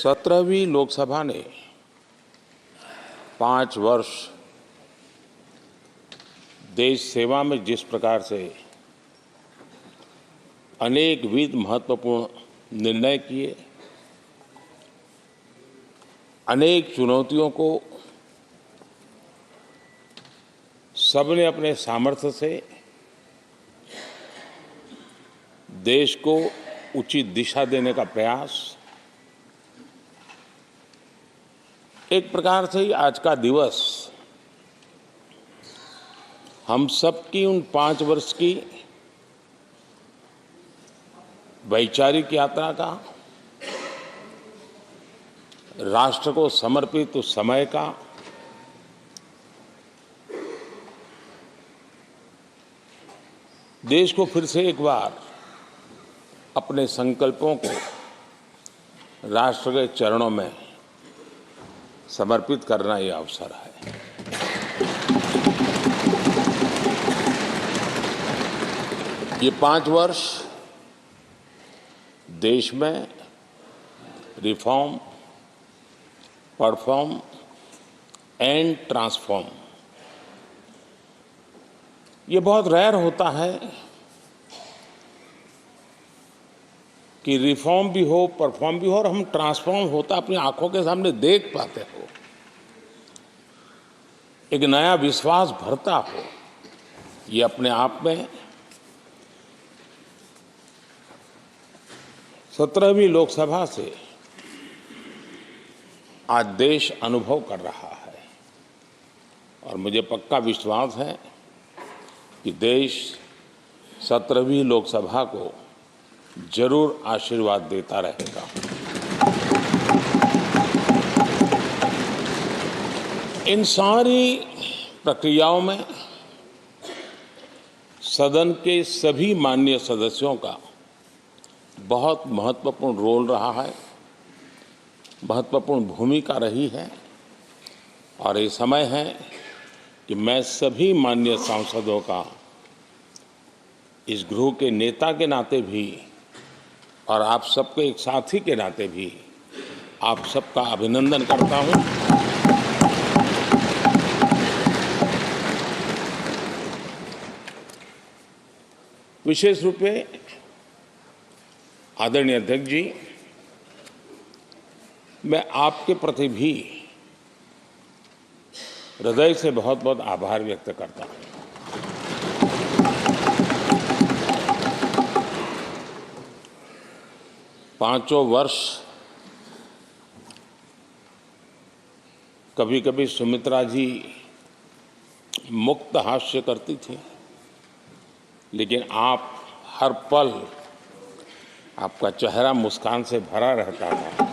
17वीं लोकसभा ने 5 वर्ष देश सेवा में जिस प्रकार से अनेकविध महत्वपूर्ण निर्णय किए, अनेक चुनौतियों को सबने अपने सामर्थ्य से देश को उचित दिशा देने का प्रयास, एक प्रकार से ही आज का दिवस हम सबकी उन 5 वर्ष की वैचारिक यात्रा का, राष्ट्र को समर्पित उस समय का, देश को फिर से एक बार अपने संकल्पों को राष्ट्र के चरणों में समर्पित करना ये अवसर है। ये 5 वर्ष देश में रिफॉर्म, परफॉर्म एंड ट्रांसफॉर्म, ये बहुत रेयर होता है कि रिफॉर्म भी हो, परफॉर्म भी हो और हम ट्रांसफॉर्म होता अपनी आंखों के सामने देख पाते हो, एक नया विश्वास भरता हो। ये अपने आप में 17वीं लोकसभा से आज देश अनुभव कर रहा है और मुझे पक्का विश्वास है कि देश 17वीं लोकसभा को जरूर आशीर्वाद देता रहेगा। इन सारी प्रक्रियाओं में सदन के सभी माननीय सदस्यों का बहुत महत्वपूर्ण रोल रहा है, महत्वपूर्ण भूमिका रही है और ये समय है कि मैं सभी माननीय सांसदों का इस गृह के नेता के नाते भी और आप सबके एक साथी के नाते भी आप सबका अभिनंदन करता हूं। विशेष रूप से आदरणीय अध्यक्ष जी, मैं आपके प्रति भी हृदय से बहुत बहुत आभार व्यक्त करता हूं। पांचों वर्ष कभी कभी सुमित्रा जी मुक्त हास्य करती थी, लेकिन आप हर पल आपका चेहरा मुस्कान से भरा रहता था।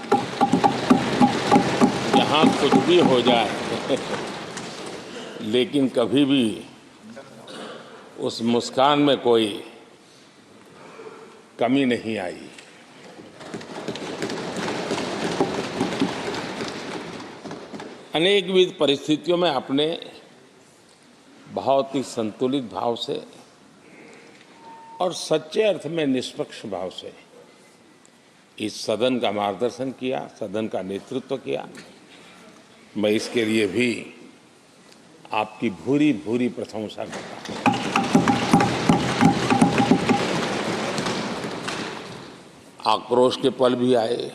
यहाँ कुछ भी हो जाए लेकिन कभी भी उस मुस्कान में कोई कमी नहीं आई। अनेकविध परिस्थितियों में आपने बहुत ही संतुलित भाव से और सच्चे अर्थ में निष्पक्ष भाव से इस सदन का मार्गदर्शन किया, सदन का नेतृत्व किया। मैं इसके लिए भी आपकी भूरी भूरी प्रशंसा करता हूं। आक्रोश के पल भी आए,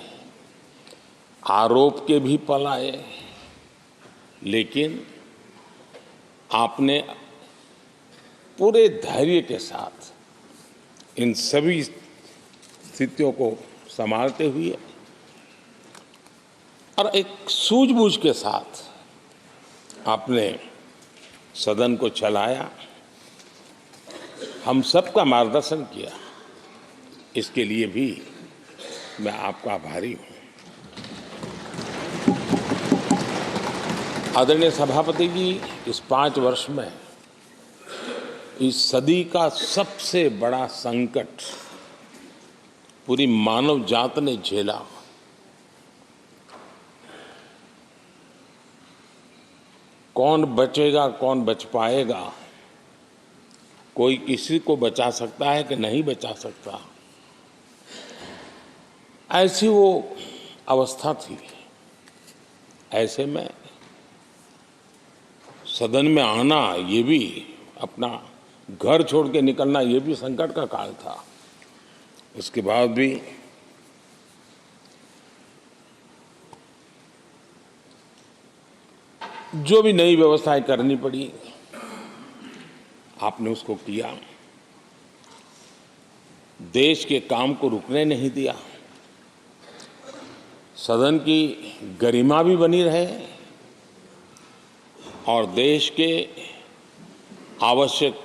आरोप के भी पल आए, लेकिन आपने पूरे धैर्य के साथ इन सभी स्थितियों को संभालते हुए और एक सूझबूझ के साथ आपने सदन को चलाया, हम सबका मार्गदर्शन किया। इसके लिए भी मैं आपका आभारी हूं। आदरणीय सभापति जी, इस 5 वर्ष में इस सदी का सबसे बड़ा संकट पूरी मानव जात ने झेला। कौन बचेगा, कौन बच पाएगा, कोई किसी को बचा सकता है कि नहीं बचा सकता, ऐसी वो अवस्था थी। ऐसे में सदन में आना, ये भी अपना घर छोड़ के निकलना, ये भी संकट का काल था। उसके बाद भी जो भी नई व्यवस्थाएं करनी पड़ी, आपने उसको किया। देश के काम को रुकने नहीं दिया। सदन की गरिमा भी बनी रहे और देश के आवश्यक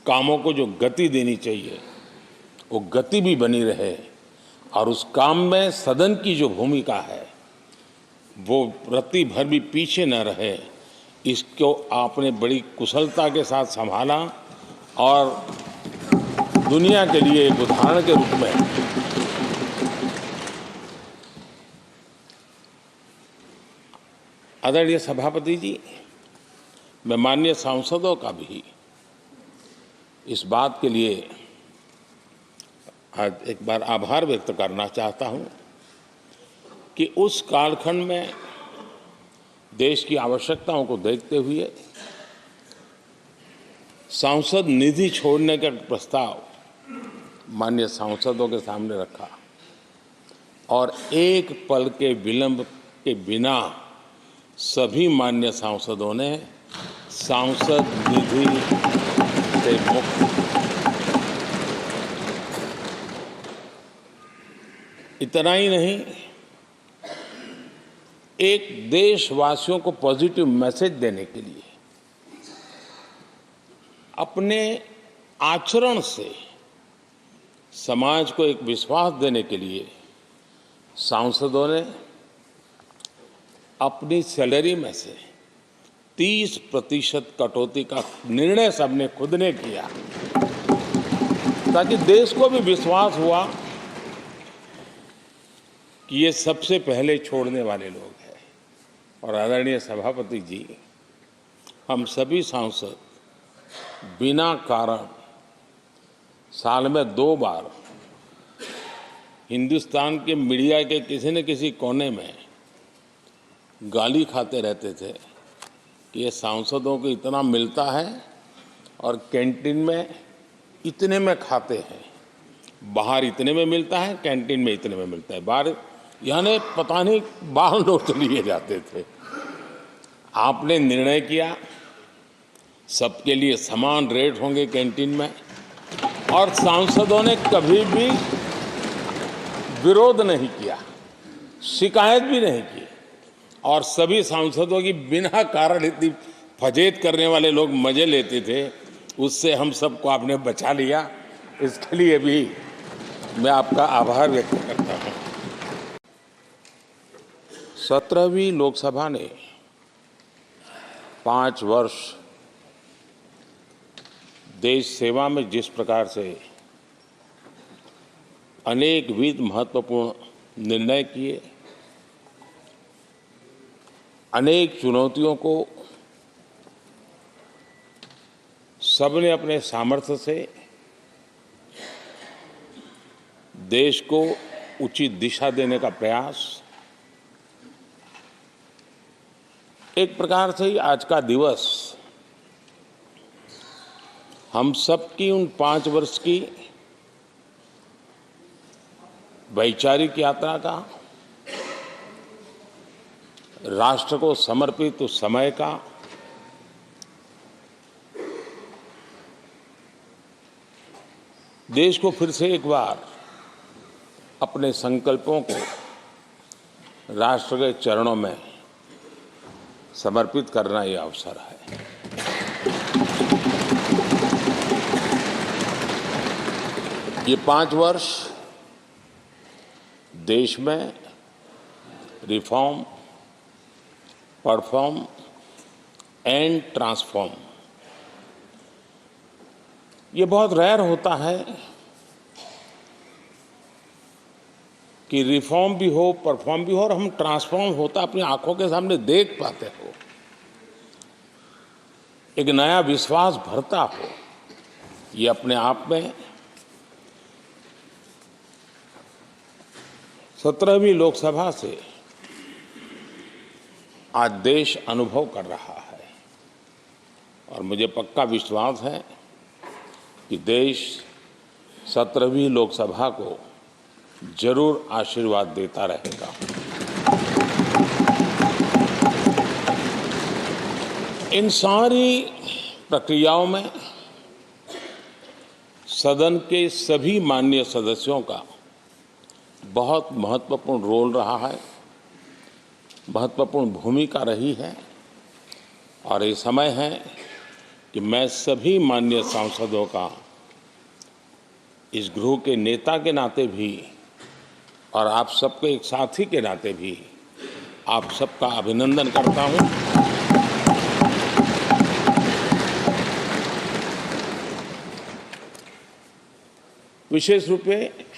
कामों को जो गति देनी चाहिए वो गति भी बनी रहे, और उस काम में सदन की जो भूमिका है वो रत्ती भर भी पीछे न रहे। इसको आपने बड़ी कुशलता के साथ संभाला और दुनिया के लिए एक उदाहरण के रूप में आदरणीय सभापति जी, मैं माननीय सांसदों का भी इस बात के लिए आज एक बार आभार व्यक्त करना चाहता हूं कि उस कालखंड में देश की आवश्यकताओं को देखते हुए सांसद निधि छोड़ने का प्रस्ताव माननीय सांसदों के सामने रखा और एक पल के विलंब के बिना सभी माननीय सांसदों ने सांसद निधि से मुक्त। इतना ही नहीं, एक देशवासियों को पॉजिटिव मैसेज देने के लिए अपने आचरण से समाज को एक विश्वास देने के लिए सांसदों ने अपनी सैलरी में से 30% कटौती का निर्णय सबने खुद ने किया, ताकि देश को भी विश्वास हुआ कि ये सबसे पहले छोड़ने वाले लोग हैं। और आदरणीय सभापति जी, हम सभी सांसद बिना कारण साल में 2 बार हिंदुस्तान के मीडिया के किसी न किसी कोने में गाली खाते रहते थे कि ये सांसदों को इतना मिलता है और कैंटीन में इतने में खाते हैं, बाहर इतने में मिलता है, कैंटीन में इतने में मिलता है, बाहर यानी पता नहीं बाहर लोग तो लिए जाते थे। आपने निर्णय किया सबके लिए समान रेट होंगे कैंटीन में, और सांसदों ने कभी भी विरोध नहीं किया, शिकायत भी नहीं की, और सभी सांसदों की बिना कारण इतनी फजेत करने वाले लोग मजे लेते थे, उससे हम सबको आपने बचा लिया। इसके लिए भी मैं आपका आभार व्यक्त करता हूं। 17वीं लोकसभा ने 5 वर्ष देश सेवा में जिस प्रकार से अनेकविध महत्वपूर्ण निर्णय किए, अनेक चुनौतियों को सबने अपने सामर्थ्य से देश को उचित दिशा देने का प्रयास, एक प्रकार से ही आज का दिवस हम सबकी उन 5 वर्ष की वैचारिक यात्रा का, राष्ट्र को समर्पित उस समय का, देश को फिर से एक बार अपने संकल्पों को राष्ट्र के चरणों में समर्पित करना ये अवसर है। ये 5 वर्ष देश में रिफॉर्म, परफॉर्म एंड ट्रांसफॉर्म, ये बहुत रेयर होता है कि रिफॉर्म भी हो, परफॉर्म भी हो और हम ट्रांसफॉर्म होता अपनी आंखों के सामने देख पाते हो, एक नया विश्वास भरता हो। ये अपने आप में 17वीं लोकसभा से आज देश अनुभव कर रहा है और मुझे पक्का विश्वास है कि देश 17वीं लोकसभा को जरूर आशीर्वाद देता रहेगा। इन सारी प्रक्रियाओं में सदन के सभी माननीय सदस्यों का बहुत महत्वपूर्ण रोल रहा है, महत्वपूर्ण भूमिका रही है और ये समय है कि मैं सभी माननीय सांसदों का इस गृह के नेता के नाते भी और आप सबके एक साथी के नाते भी आप सबका अभिनंदन करता हूं। विशेष रूप से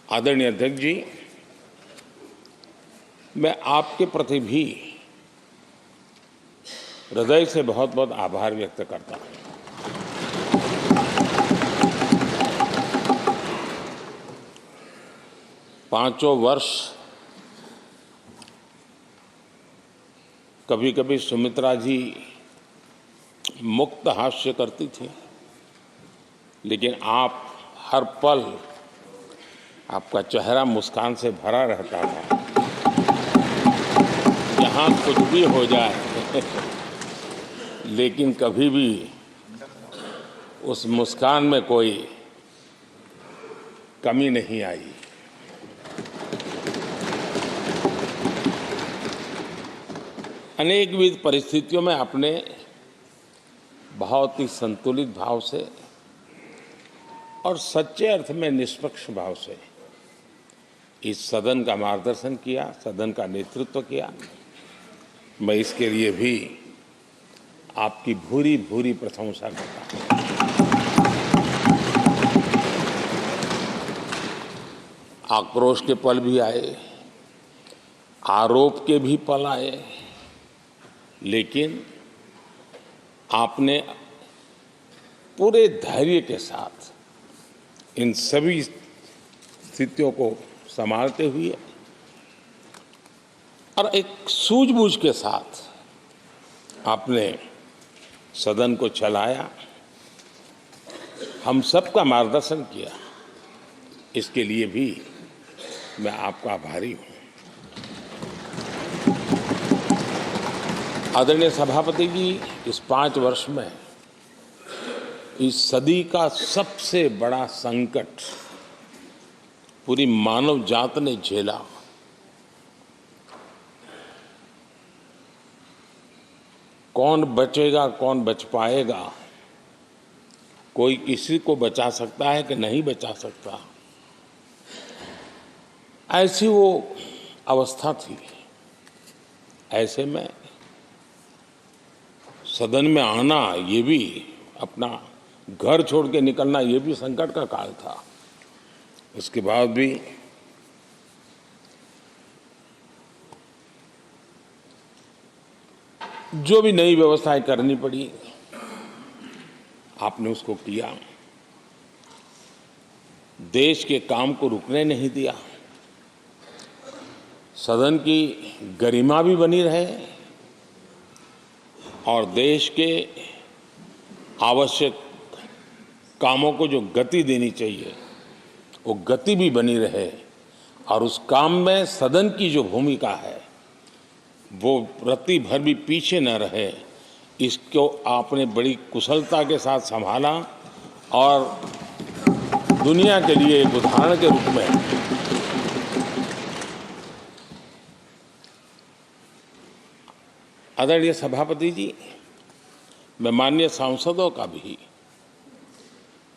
आदरणीय अध्यक्ष जी, मैं आपके प्रति भी हृदय से बहुत बहुत आभार व्यक्त करता हूं। पांचों वर्ष कभी कभी सुमित्रा जी मुक्त हास्य करती थी, लेकिन आप हर पल आपका चेहरा मुस्कान से भरा रहता था। यहाँ कुछ भी हो जाए लेकिन कभी भी उस मुस्कान में कोई कमी नहीं आई। अनेकविध परिस्थितियों में आपने बहुत ही संतुलित भाव से और सच्चे अर्थ में निष्पक्ष भाव से इस सदन का मार्गदर्शन किया, सदन का नेतृत्व किया। मैं इसके लिए भी आपकी भूरी भूरी प्रशंसा करता हूं। आक्रोश के पल भी आए, आरोप के भी पल आए, लेकिन आपने पूरे धैर्य के साथ इन सभी स्थितियों को संभालते हुए और एक सूझबूझ के साथ आपने सदन को चलाया, हम सबका मार्गदर्शन किया। इसके लिए भी मैं आपका आभारी हूं। आदरणीय सभापति जी, इस 5 वर्ष में इस सदी का सबसे बड़ा संकट पूरी मानव जात ने झेला। कौन बचेगा, कौन बच पाएगा, कोई किसी को बचा सकता है कि नहीं बचा सकता, ऐसी वो अवस्था थी। ऐसे में सदन में आना, ये भी अपना घर छोड़ के निकलना, ये भी संकट का काल था। उसके बाद भी जो भी नई व्यवस्थाएं करनी पड़ी, आपने उसको किया। देश के काम को रुकने नहीं दिया। सदन की गरिमा भी बनी रहे और देश के आवश्यक कामों को जो गति देनी चाहिए वो गति भी बनी रहे और उस काम में सदन की जो भूमिका है वो रत्ती भर भी पीछे न रहे। इसको आपने बड़ी कुशलता के साथ संभाला और दुनिया के लिए एक उदाहरण के रूप में आदरणीय सभापति जी, मैं माननीय सांसदों का भी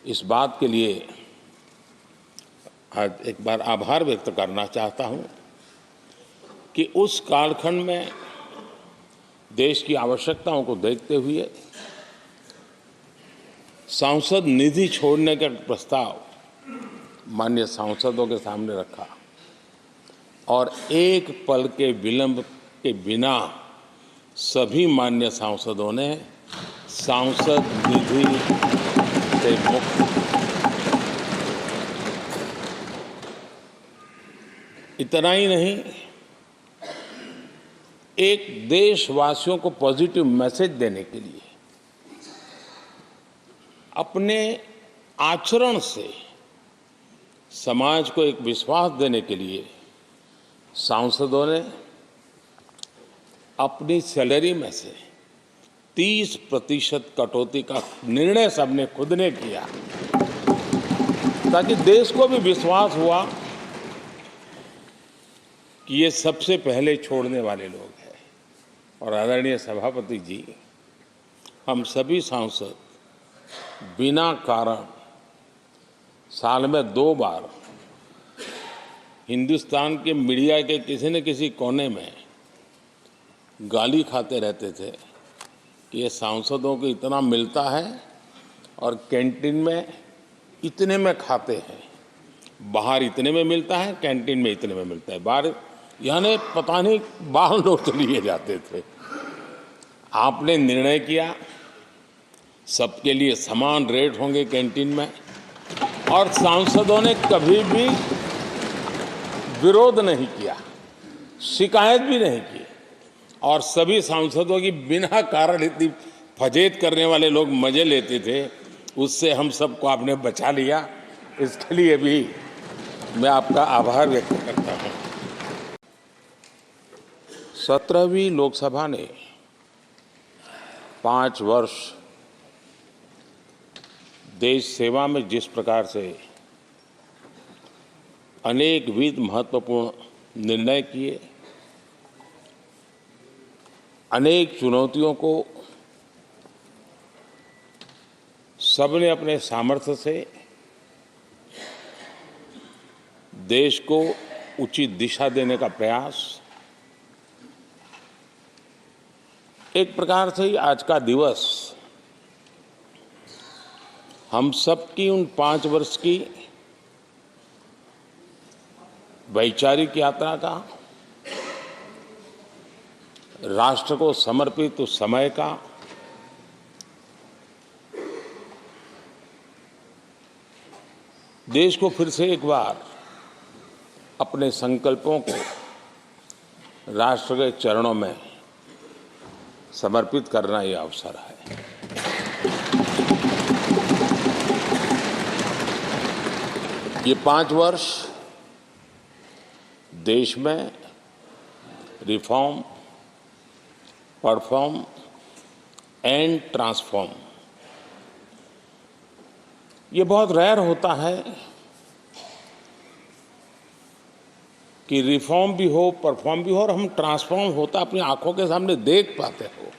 इस बात के लिए आज एक बार आभार व्यक्त करना चाहता हूं कि उस कालखंड में देश की आवश्यकताओं को देखते हुए सांसद निधि छोड़ने का प्रस्ताव माननीय सांसदों के सामने रखा और एक पल के विलंब के बिना सभी माननीय सांसदों ने सांसद निधि से मुक्त इतना ही नहीं, एक देशवासियों को पॉजिटिव मैसेज देने के लिए अपने आचरण से समाज को एक विश्वास देने के लिए सांसदों ने अपनी सैलरी में से 30% कटौती का निर्णय सबने खुद ने किया, ताकि देश को भी विश्वास हुआ कि ये सबसे पहले छोड़ने वाले लोग हैं। और आदरणीय सभापति जी, हम सभी सांसद बिना कारण साल में 2 बार हिंदुस्तान के मीडिया के किसी न किसी कोने में गाली खाते रहते थे कि ये सांसदों को इतना मिलता है और कैंटीन में इतने में खाते हैं, बाहर इतने में मिलता है, कैंटीन में इतने में मिलता है, बाहर यानी पता नहीं बाहर लोग तो लिए जाते थे। आपने निर्णय किया सबके लिए समान रेट होंगे कैंटीन में, और सांसदों ने कभी भी विरोध नहीं किया, शिकायत भी नहीं की, और सभी सांसदों की बिना कारण इतनी फजेत करने वाले लोग मजे लेते थे, उससे हम सबको आपने बचा लिया। इसके लिए भी मैं आपका आभार व्यक्त करता हूं। 17वीं लोकसभा ने 5 वर्ष देश सेवा में जिस प्रकार से अनेकविध महत्वपूर्ण निर्णय किए, अनेक चुनौतियों को सबने अपने सामर्थ्य से देश को उचित दिशा देने का प्रयास, एक प्रकार से ही आज का दिवस हम सबकी उन 5 वर्ष की वैचारिक यात्रा का, राष्ट्र को समर्पित उस समय का, देश को फिर से एक बार अपने संकल्पों को राष्ट्र के चरणों में समर्पित करना ये अवसर है। ये 5 वर्ष देश में रिफॉर्म, परफॉर्म एंड ट्रांसफॉर्म, ये बहुत रेयर होता है कि रिफॉर्म भी हो, परफॉर्म भी हो और हम ट्रांसफॉर्म होता अपनी आंखों के सामने देख पाते हो,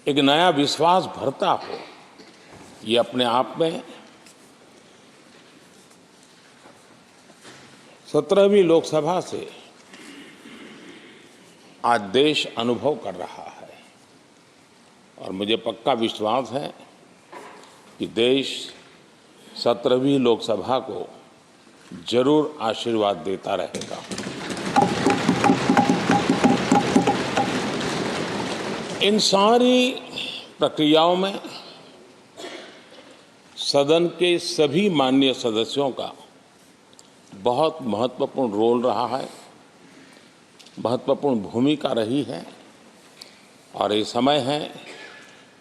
एक नया विश्वास भरता हो। ये अपने आप में 17वीं लोकसभा से आज देश अनुभव कर रहा है, और मुझे पक्का विश्वास है कि देश 17वीं लोकसभा को जरूर आशीर्वाद देता रहेगा। इन सारी प्रक्रियाओं में सदन के सभी माननीय सदस्यों का बहुत महत्वपूर्ण रोल रहा है, महत्वपूर्ण भूमिका रही है, और ये समय है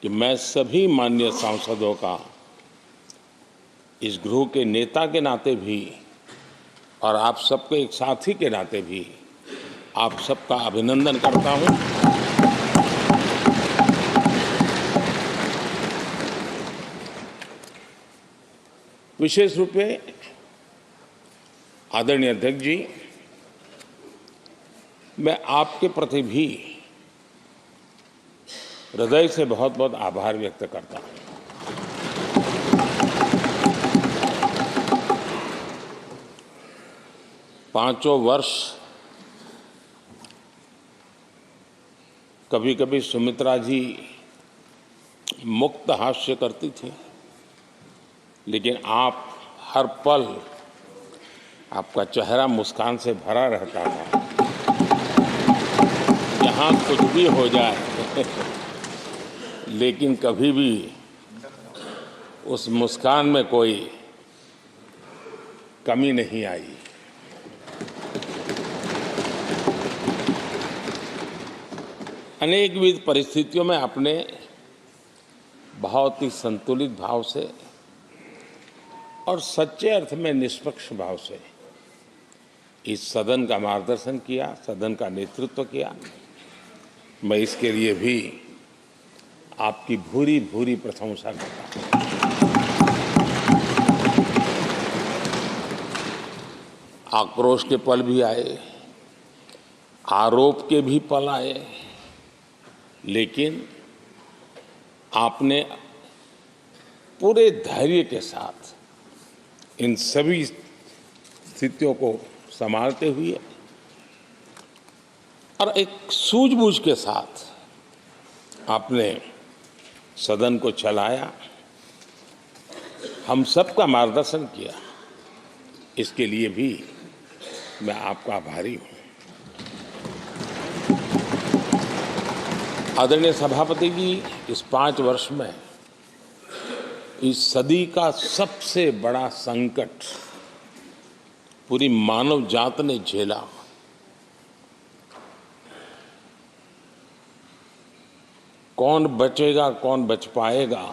कि मैं सभी माननीय सांसदों का इस गृह के नेता के नाते भी और आप सबके एक साथी के नाते भी आप सबका अभिनंदन करता हूं। विशेष रूप से आदरणीय अध्यक्ष जी, मैं आपके प्रति भी हृदय से बहुत बहुत आभार व्यक्त करता हूं। पांचों वर्ष कभी कभी सुमित्रा जी मुक्त हास्य करती थी, लेकिन आप हर पल आपका चेहरा मुस्कान से भरा रहता था। यहाँ कुछ भी हो जाए लेकिन कभी भी उस मुस्कान में कोई कमी नहीं आई। अनेकविध परिस्थितियों में आपने बहुत ही संतुलित भाव से और सच्चे अर्थ में निष्पक्ष भाव से इस सदन का मार्गदर्शन किया, सदन का नेतृत्व किया। मैं इसके लिए भी आपकी भूरी भूरी प्रशंसा करता हूं। आक्रोश के पल भी आए, आरोप के भी पल आए, लेकिन आपने पूरे धैर्य के साथ इन सभी स्थितियों को संभालते हुए और एक सूझबूझ के साथ आपने सदन को चलाया, हम सबका मार्गदर्शन किया। इसके लिए भी मैं आपका आभारी हूं। आदरणीय सभापति जी, इस 5 वर्ष में इस सदी का सबसे बड़ा संकट पूरी मानव जात ने झेला। कौन बचेगा, कौन बच पाएगा,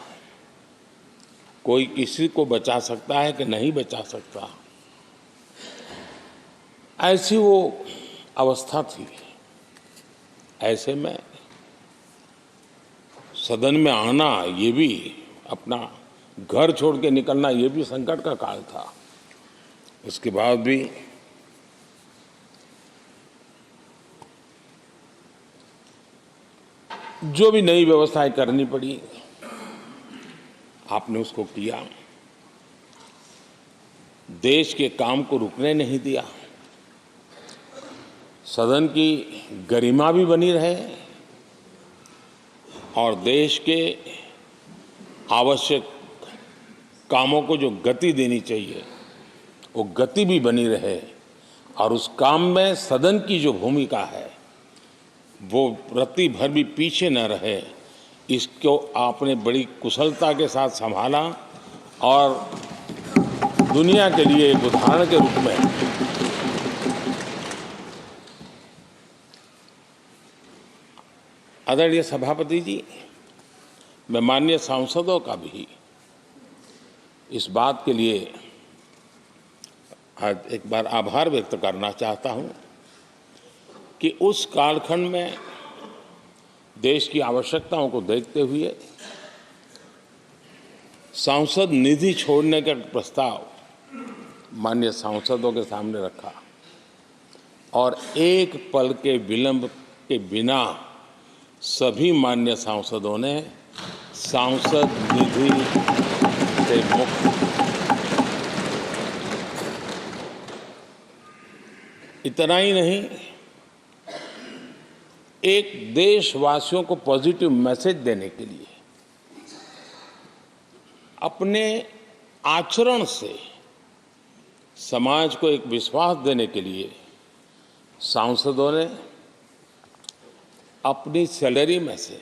कोई किसी को बचा सकता है कि नहीं बचा सकता, ऐसी वो अवस्था थी। ऐसे में सदन में आना, ये भी अपना घर छोड़ के निकलना, ये भी संकट का काल था। उसके बाद भी जो भी नई व्यवस्थाएं करनी पड़ी, आपने उसको किया। देश के काम को रुकने नहीं दिया। सदन की गरिमा भी बनी रहे और देश के आवश्यक कामों को जो गति देनी चाहिए, वो गति भी बनी रहे। और उस काम में सदन की जो भूमिका है, वो रत्ती भर भी पीछे न रहे। इसको आपने बड़ी कुशलता के साथ संभाला और दुनिया के लिए एक उदाहरण के रूप में आदरणीय सभापति जी, मैं माननीय सांसदों का भी इस बात के लिए आज एक बार आभार व्यक्त करना चाहता हूं कि उस कालखंड में देश की आवश्यकताओं को देखते हुए सांसद निधि छोड़ने का प्रस्ताव माननीय सांसदों के सामने रखा और एक पल के विलंब के बिना सभी माननीय सांसदों ने सांसद निधि से मुक्त। इतना ही नहीं, एक देशवासियों को पॉजिटिव मैसेज देने के लिए अपने आचरण से समाज को एक विश्वास देने के लिए सांसदों ने अपनी सैलरी में से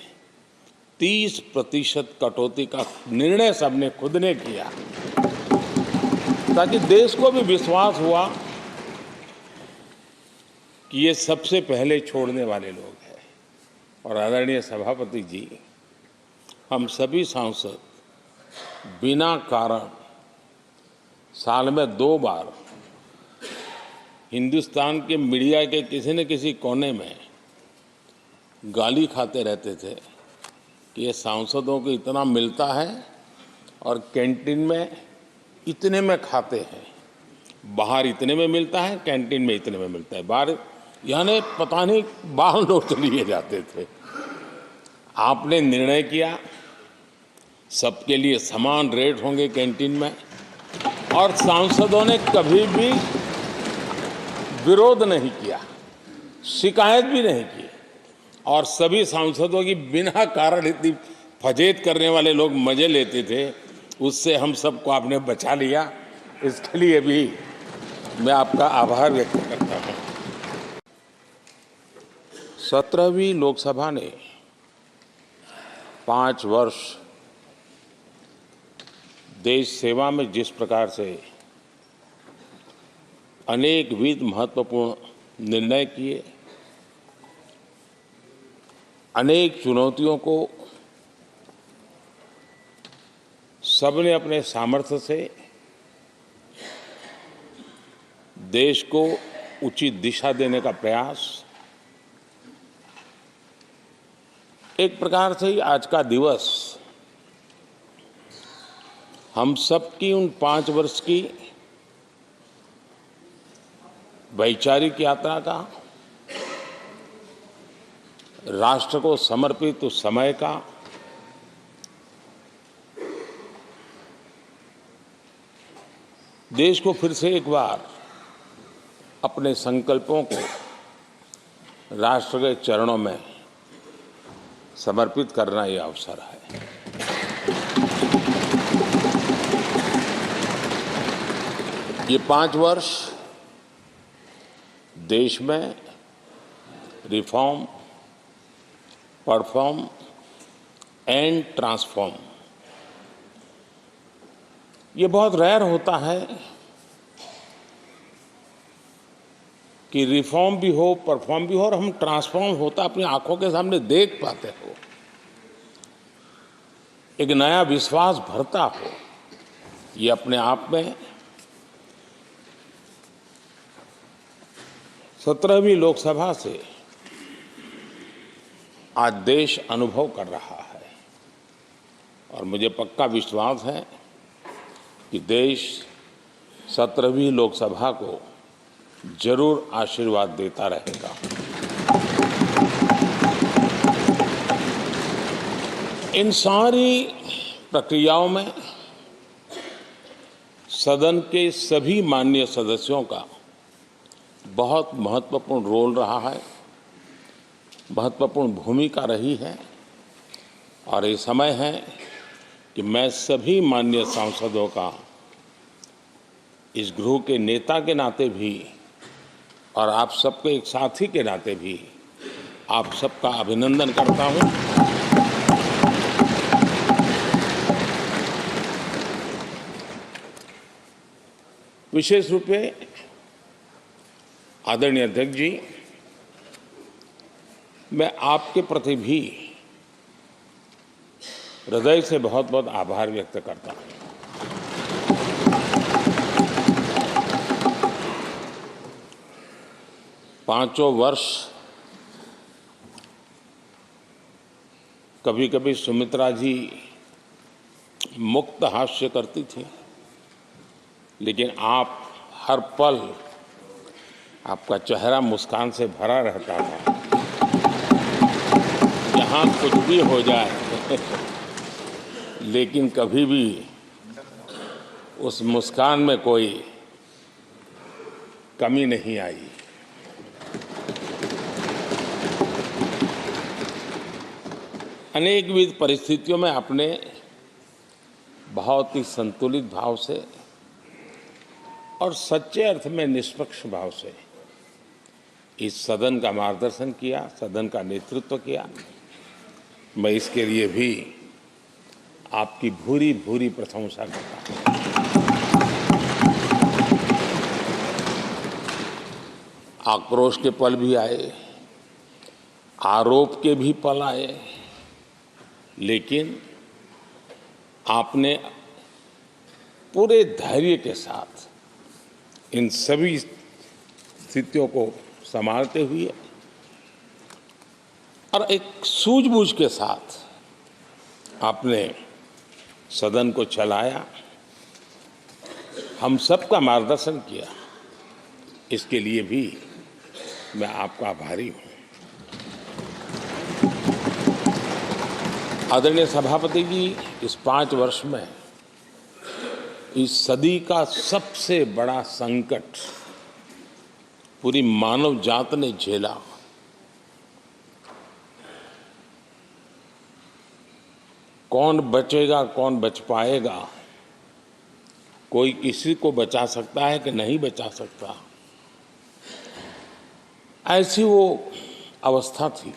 30% कटौती का निर्णय सबने खुद ने किया, ताकि देश को भी विश्वास हुआ कि ये सबसे पहले छोड़ने वाले लोग हैं। और आदरणीय सभापति जी, हम सभी सांसद बिना कारण साल में 2 बार हिंदुस्तान के मीडिया के किसी न किसी कोने में गाली खाते रहते थे कि ये सांसदों को इतना मिलता है और कैंटीन में इतने में खाते हैं, बाहर इतने में मिलता है, कैंटीन में इतने में मिलता है, बाहर यानी पता नहीं बाहर लोग तो लिए जाते थे। आपने निर्णय किया सबके लिए समान रेट होंगे कैंटीन में, और सांसदों ने कभी भी विरोध नहीं किया, शिकायत भी नहीं की। और सभी सांसदों की बिना कारण इतनी फजेत करने वाले लोग मजे लेते थे, उससे हम सबको आपने बचा लिया। इसके लिए भी मैं आपका आभार व्यक्त करता हूं। 17वीं लोकसभा ने 5 वर्ष देश सेवा में जिस प्रकार से अनेकविध महत्वपूर्ण निर्णय किए, अनेक चुनौतियों को सबने अपने सामर्थ्य से देश को उचित दिशा देने का प्रयास, एक प्रकार से ही आज का दिवस हम सबकी उन 5 वर्ष की वैचारिक यात्रा का, राष्ट्र को समर्पित उस समय का, देश को फिर से एक बार अपने संकल्पों को राष्ट्र के चरणों में समर्पित करना ये अवसर है। ये 5 वर्ष देश में रिफॉर्म, परफॉर्म एंड ट्रांसफॉर्म, ये बहुत रेयर होता है कि रिफॉर्म भी हो, परफॉर्म भी हो और हम ट्रांसफॉर्म होता अपनी आंखों के सामने देख पाते हो, एक नया विश्वास भरता हो। ये अपने आप में 17वीं लोकसभा से आज देश अनुभव कर रहा है और मुझे पक्का विश्वास है कि देश 17वीं लोकसभा को जरूर आशीर्वाद देता रहेगा। इन सारी प्रक्रियाओं में सदन के सभी माननीय सदस्यों का बहुत महत्वपूर्ण रोल रहा है, महत्वपूर्ण भूमिका रही है और ये समय है कि मैं सभी माननीय सांसदों का इस गृह के नेता के नाते भी और आप सबके एक साथी के नाते भी आप सबका अभिनंदन करता हूं। विशेष रूप से आदरणीय अध्यक्ष जी, मैं आपके प्रति भी हृदय से बहुत बहुत आभार व्यक्त करता हूं। पांचों वर्ष कभी कभी सुमित्रा जी मुक्त हास्य करती थी, लेकिन आप हर पल आपका चेहरा मुस्कान से भरा रहता था। यहाँ कुछ भी हो जाए लेकिन कभी भी उस मुस्कान में कोई कमी नहीं आई। अनेकविध परिस्थितियों में आपने बहुत ही संतुलित भाव से और सच्चे अर्थ में निष्पक्ष भाव से इस सदन का मार्गदर्शन किया, सदन का नेतृत्व किया। मैं इसके लिए भी आपकी भूरी भूरी प्रशंसा करता हूं। आक्रोश के पल भी आए, आरोप के भी पल आए, लेकिन आपने पूरे धैर्य के साथ इन सभी स्थितियों को संभालते हुए और एक सूझबूझ के साथ आपने सदन को चलाया, हम सबका मार्गदर्शन किया। इसके लिए भी मैं आपका आभारी हूं। आदरणीय सभापति जी, इस 5 वर्ष में इस सदी का सबसे बड़ा संकट पूरी मानव जात ने झेला। कौन बचेगा, कौन बच पाएगा, कोई किसी को बचा सकता है कि नहीं बचा सकता, ऐसी वो अवस्था थी।